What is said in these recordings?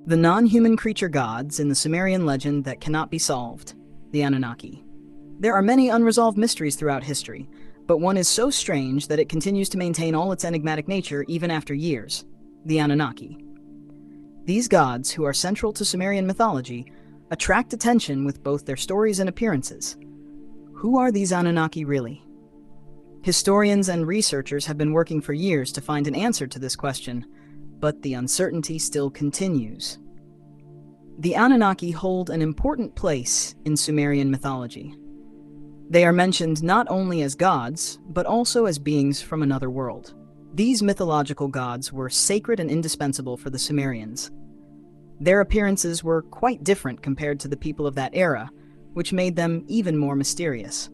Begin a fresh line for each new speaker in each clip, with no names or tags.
The non-human creature gods in the Sumerian legend that cannot be solved, the Anunnaki. There are many unresolved mysteries throughout history, but one is so strange that it continues to maintain all its enigmatic nature even after years, the Anunnaki. These gods, who are central to Sumerian mythology, attract attention with both their stories and appearances. Who are these Anunnaki really? Historians and researchers have been working for years to find an answer to this question, but the uncertainty still continues. The Anunnaki hold an important place in Sumerian mythology. They are mentioned not only as gods, but also as beings from another world. These mythological gods were sacred and indispensable for the Sumerians. Their appearances were quite different compared to the people of that era, which made them even more mysterious.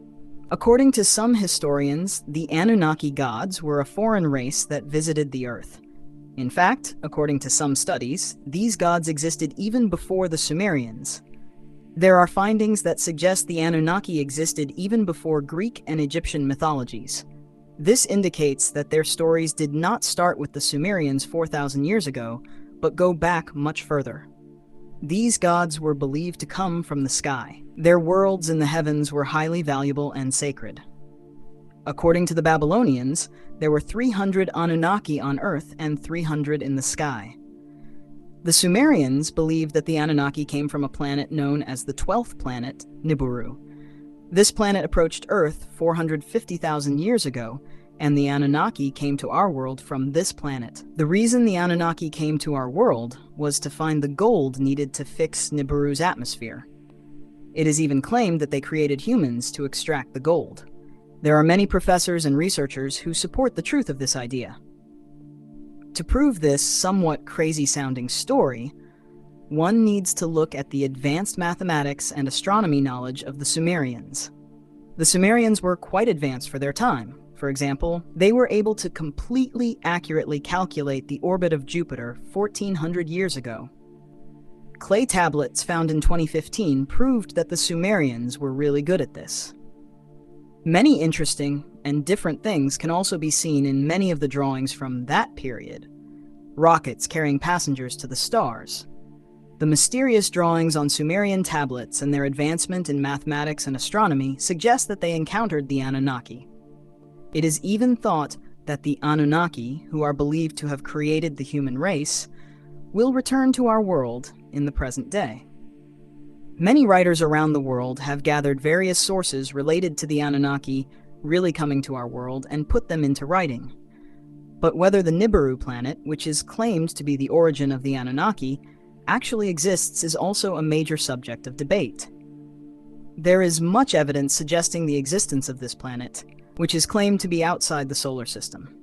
According to some historians, the Anunnaki gods were a foreign race that visited the Earth. In fact, according to some studies, these gods existed even before the Sumerians. There are findings that suggest the Anunnaki existed even before Greek and Egyptian mythologies. This indicates that their stories did not start with the Sumerians 4,000 years ago, but go back much further. These gods were believed to come from the sky. Their worlds in the heavens were highly valuable and sacred. According to the Babylonians, there were 300 Anunnaki on Earth and 300 in the sky. The Sumerians believed that the Anunnaki came from a planet known as the 12th planet, Nibiru. This planet approached Earth 450,000 years ago, and the Anunnaki came to our world from this planet. The reason the Anunnaki came to our world was to find the gold needed to fix Nibiru's atmosphere. It is even claimed that they created humans to extract the gold. There are many professors and researchers who support the truth of this idea. To prove this somewhat crazy-sounding story, one needs to look at the advanced mathematics and astronomy knowledge of the Sumerians. The Sumerians were quite advanced for their time. For example, they were able to completely accurately calculate the orbit of Jupiter 1,400 years ago. Clay tablets found in 2015 proved that the Sumerians were really good at this. Many interesting and different things can also be seen in many of the drawings from that period. Rockets carrying passengers to the stars. The mysterious drawings on Sumerian tablets and their advancement in mathematics and astronomy suggest that they encountered the Anunnaki. It is even thought that the Anunnaki, who are believed to have created the human race, will return to our world in the present day. Many writers around the world have gathered various sources related to the Anunnaki really coming to our world and put them into writing. But whether the Nibiru planet, which is claimed to be the origin of the Anunnaki, actually exists is also a major subject of debate. There is much evidence suggesting the existence of this planet, which is claimed to be outside the solar system.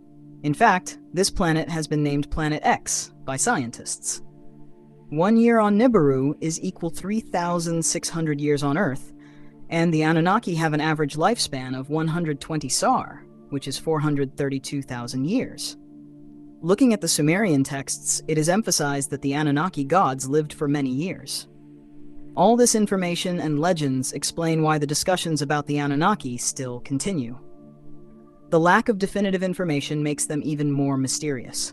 In fact, this planet has been named Planet X by scientists. 1 year on Nibiru is equal 3,600 years on Earth, and the Anunnaki have an average lifespan of 120 Sar, which is 432,000 years. Looking at the Sumerian texts, it is emphasized that the Anunnaki gods lived for many years. All this information and legends explain why the discussions about the Anunnaki still continue. The lack of definitive information makes them even more mysterious.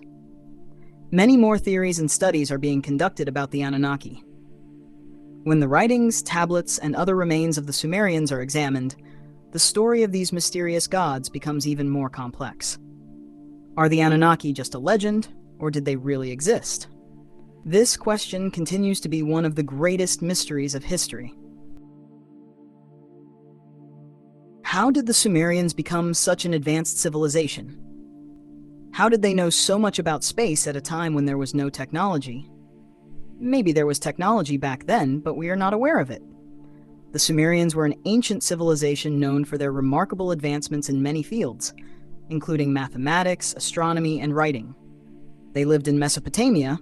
Many more theories and studies are being conducted about the Anunnaki. When the writings, tablets, and other remains of the Sumerians are examined, the story of these mysterious gods becomes even more complex. Are the Anunnaki just a legend, or did they really exist? This question continues to be one of the greatest mysteries of history. How did the Sumerians become such an advanced civilization? How did they know so much about space at a time when there was no technology? Maybe there was technology back then, but we are not aware of it. The Sumerians were an ancient civilization known for their remarkable advancements in many fields, including mathematics, astronomy, and writing. They lived in Mesopotamia,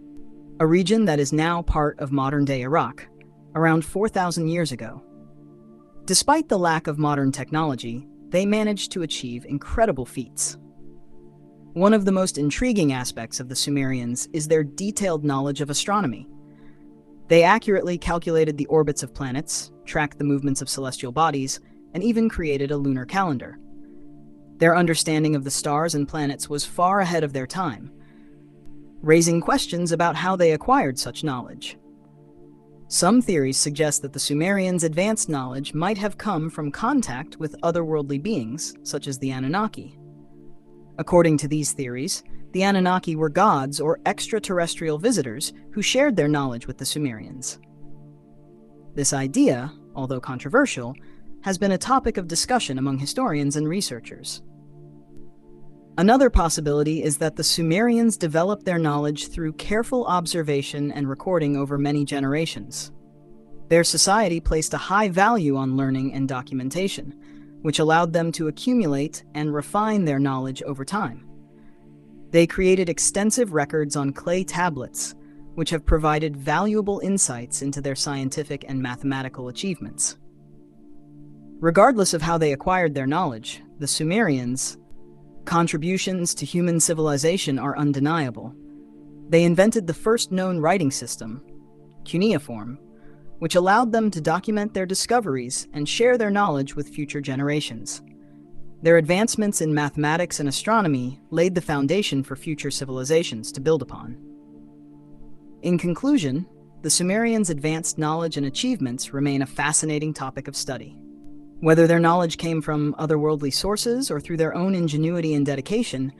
a region that is now part of modern-day Iraq, around 4,000 years ago. Despite the lack of modern technology, they managed to achieve incredible feats. One of the most intriguing aspects of the Sumerians is their detailed knowledge of astronomy. They accurately calculated the orbits of planets, tracked the movements of celestial bodies, and even created a lunar calendar. Their understanding of the stars and planets was far ahead of their time. raising questions about how they acquired such knowledge. Some theories suggest that the Sumerians' advanced knowledge might have come from contact with otherworldly beings, such as the Anunnaki. According to these theories, the Anunnaki were gods or extraterrestrial visitors who shared their knowledge with the Sumerians. This idea, although controversial, has been a topic of discussion among historians and researchers. Another possibility is that the Sumerians developed their knowledge through careful observation and recording over many generations. Their society placed a high value on learning and documentation, which allowed them to accumulate and refine their knowledge over time. They created extensive records on clay tablets, which have provided valuable insights into their scientific and mathematical achievements. Regardless of how they acquired their knowledge, the Sumerians' contributions to human civilization are undeniable. They invented the first known writing system, cuneiform, which allowed them to document their discoveries and share their knowledge with future generations. Their advancements in mathematics and astronomy laid the foundation for future civilizations to build upon. In conclusion, the Sumerians' advanced knowledge and achievements remain a fascinating topic of study. Whether their knowledge came from otherworldly sources or through their own ingenuity and dedication,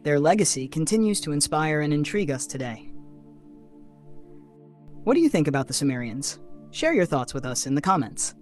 their legacy continues to inspire and intrigue us today. What do you think about the Sumerians? Share your thoughts with us in the comments.